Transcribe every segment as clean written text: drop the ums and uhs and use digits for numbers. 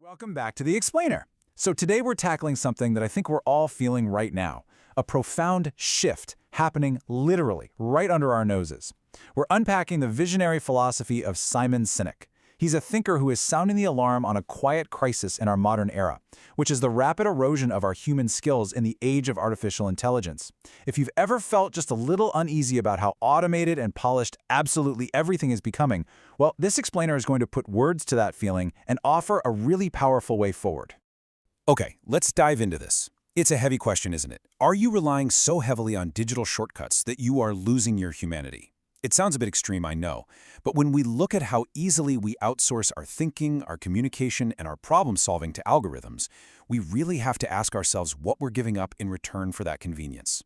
Welcome back to The Explainer. So today we're tackling something that I think we're all feeling right now, a profound shift happening literally right under our noses. We're unpacking the visionary philosophy of Simon Sinek. He's a thinker who is sounding the alarm on a quiet crisis in our modern era, which is the rapid erosion of our human skills in the age of artificial intelligence. If you've ever felt just a little uneasy about how automated and polished absolutely everything is becoming, well, this explainer is going to put words to that feeling and offer a really powerful way forward. Okay, let's dive into this. It's a heavy question, isn't it? Are you relying so heavily on digital shortcuts that you are losing your humanity? It sounds a bit extreme, I know, but when we look at how easily we outsource our thinking, our communication, and our problem-solving to algorithms, we really have to ask ourselves what we're giving up in return for that convenience.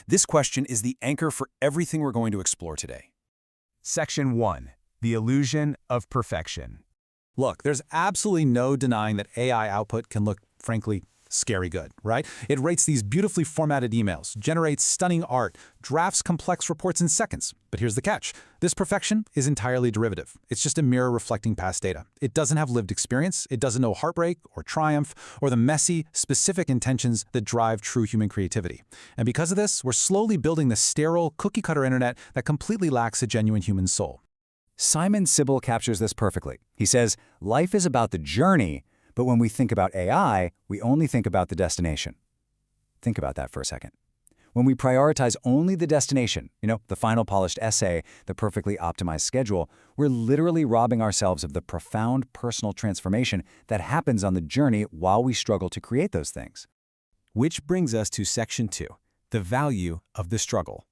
This question is the anchor for everything we're going to explore today. Section 1. The illusion of perfection. Look, there's absolutely no denying that AI output can look, frankly, scary good, right? It writes these beautifully formatted emails, generates stunning art, drafts complex reports in seconds. But here's the catch. This perfection is entirely derivative. It's just a mirror reflecting past data. It doesn't have lived experience. It doesn't know heartbreak or triumph or the messy, specific intentions that drive true human creativity. And because of this, we're slowly building the sterile, cookie-cutter internet that completely lacks a genuine human soul. Simon Sibel captures this perfectly. He says, life is about the journey, but when we think about AI, we only think about the destination. Think about that for a second. When we prioritize only the destination, the final polished essay, the perfectly optimized schedule, we're literally robbing ourselves of the profound personal transformation that happens on the journey while we struggle to create those things. Which brings us to Section 2, the value of the struggle.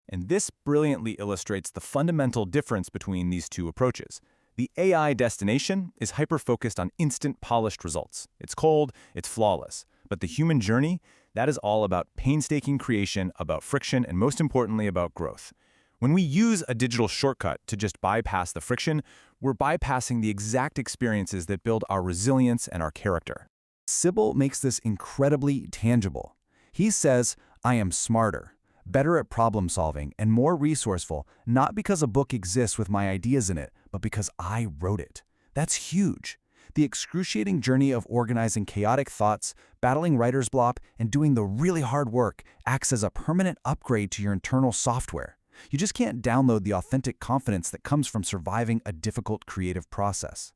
And this brilliantly illustrates the fundamental difference between these two approaches. The AI destination is hyper-focused on instant polished results. It's cold, it's flawless. But the human journey, that is all about painstaking creation, about friction, and most importantly, about growth. When we use a digital shortcut to just bypass the friction, we're bypassing the exact experiences that build our resilience and our character. Sibel makes this incredibly tangible. He says, I am smarter, better at problem solving, and more resourceful, not because a book exists with my ideas in it, but because I wrote it. That's huge. The excruciating journey of organizing chaotic thoughts, battling writer's block, and doing the really hard work acts as a permanent upgrade to your internal software. You just can't download the authentic confidence that comes from surviving a difficult creative process.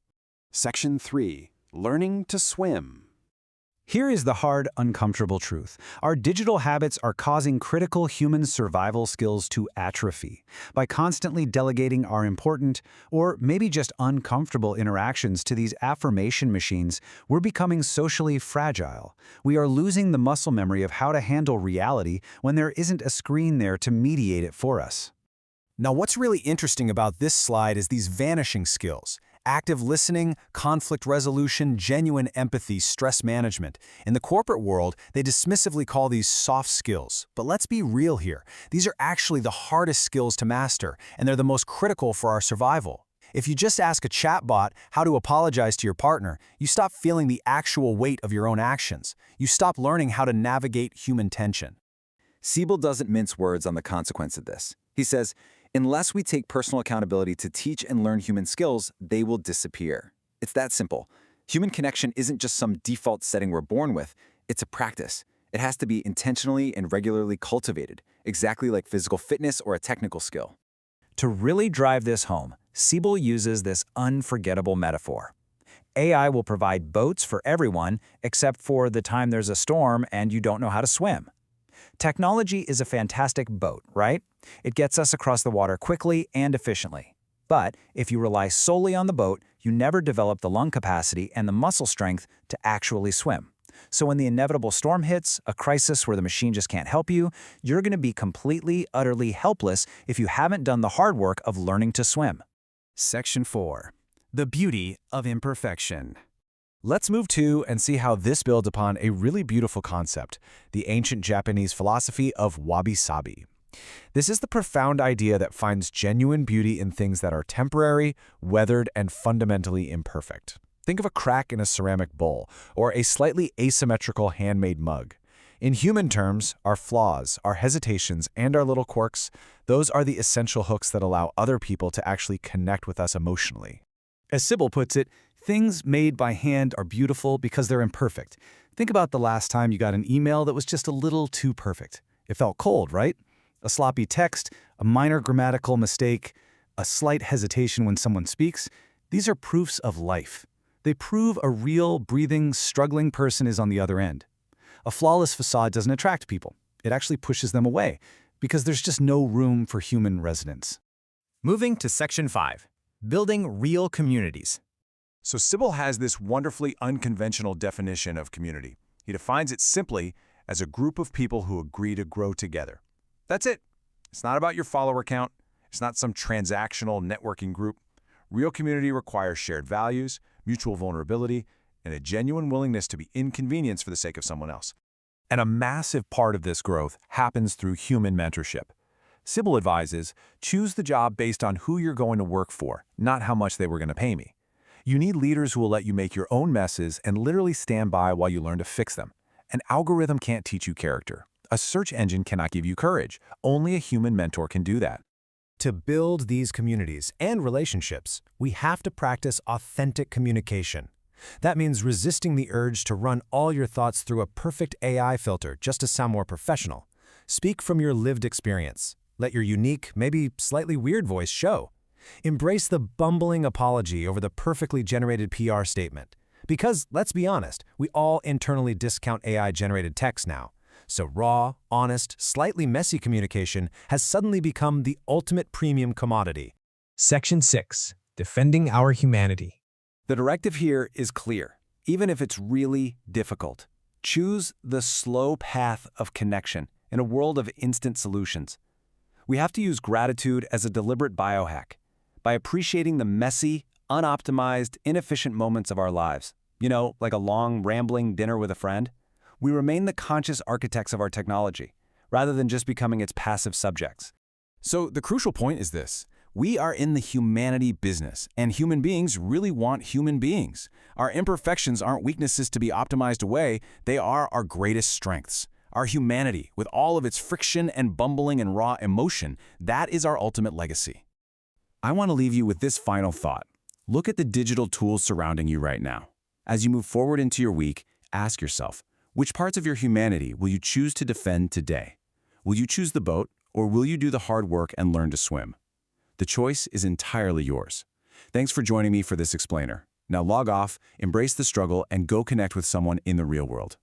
Section 3. Learning to swim. Here is the hard, uncomfortable truth. Our digital habits are causing critical human survival skills to atrophy. By constantly delegating our important, or maybe just uncomfortable interactions to these affirmation machines, we're becoming socially fragile. We are losing the muscle memory of how to handle reality when there isn't a screen there to mediate it for us. Now, what's really interesting about this slide is these vanishing skills. Active listening, conflict resolution, genuine empathy, stress management. In the corporate world, they dismissively call these soft skills. But let's be real here. These are actually the hardest skills to master, and they're the most critical for our survival. If you just ask a chatbot how to apologize to your partner, you stop feeling the actual weight of your own actions. You stop learning how to navigate human tension. Sibel doesn't mince words on the consequence of this. He says, unless we take personal accountability to teach and learn human skills, they will disappear. It's that simple. Human connection isn't just some default setting we're born with, it's a practice. It has to be intentionally and regularly cultivated, exactly like physical fitness or a technical skill. To really drive this home, Sibel uses this unforgettable metaphor. AI will provide boats for everyone except for the time there's a storm and you don't know how to swim. Technology is a fantastic boat, right? It gets us across the water quickly and efficiently. But if you rely solely on the boat, you never develop the lung capacity and the muscle strength to actually swim. So when the inevitable storm hits, a crisis where the machine just can't help you, you're going to be completely, utterly helpless if you haven't done the hard work of learning to swim. Section 4. The beauty of imperfection. Let's move to and see how this builds upon a really beautiful concept, the ancient Japanese philosophy of Wabi-sabi. This is the profound idea that finds genuine beauty in things that are temporary, weathered, and fundamentally imperfect. Think of a crack in a ceramic bowl, or a slightly asymmetrical handmade mug. In human terms, our flaws, our hesitations, and our little quirks, those are the essential hooks that allow other people to actually connect with us emotionally. As Sibel puts it, Things made by hand are beautiful because they're imperfect. Think about the last time you got an email that was just a little too perfect. It felt cold, right? A sloppy text, a minor grammatical mistake, a slight hesitation when someone speaks. These are proofs of life. They prove a real, breathing, struggling person is on the other end. A flawless facade doesn't attract people. It actually pushes them away because there's just no room for human resonance. Moving to Section 5, Building Real Communities. So Sibel has this wonderfully unconventional definition of community. He defines it simply as a group of people who agree to grow together. That's it. It's not about your follower count. It's not some transactional networking group. Real community requires shared values, mutual vulnerability, and a genuine willingness to be inconvenienced for the sake of someone else. And a massive part of this growth happens through human mentorship. Sibel advises, choose the job based on who you're going to work for, not how much they were going to pay me. You need leaders who will let you make your own messes and literally stand by while you learn to fix them. An algorithm can't teach you character. A search engine cannot give you courage. Only a human mentor can do that. To build these communities and relationships, we have to practice authentic communication. That means resisting the urge to run all your thoughts through a perfect AI filter just to sound more professional. Speak from your lived experience. Let your unique, maybe slightly weird voice show. Embrace the bumbling apology over the perfectly generated PR statement. Because, let's be honest, we all internally discount AI-generated text now. So raw, honest, slightly messy communication has suddenly become the ultimate premium commodity. Section 6. Defending our humanity. The directive here is clear, even if it's really difficult. Choose the slow path of connection in a world of instant solutions. We have to use gratitude as a deliberate biohack by appreciating the messy, unoptimized, inefficient moments of our lives. You know, like a long, rambling dinner with a friend. We remain the conscious architects of our technology, rather than just becoming its passive subjects. So the crucial point is this. We are in the humanity business, and human beings really want human beings. Our imperfections aren't weaknesses to be optimized away. They are our greatest strengths. Our humanity, with all of its friction and bumbling and raw emotion, that is our ultimate legacy. I want to leave you with this final thought. Look at the digital tools surrounding you right now. As you move forward into your week, ask yourself, which parts of your humanity will you choose to defend today? Will you choose the boat, or will you do the hard work and learn to swim? The choice is entirely yours. Thanks for joining me for this explainer. Now log off, embrace the struggle, and go connect with someone in the real world.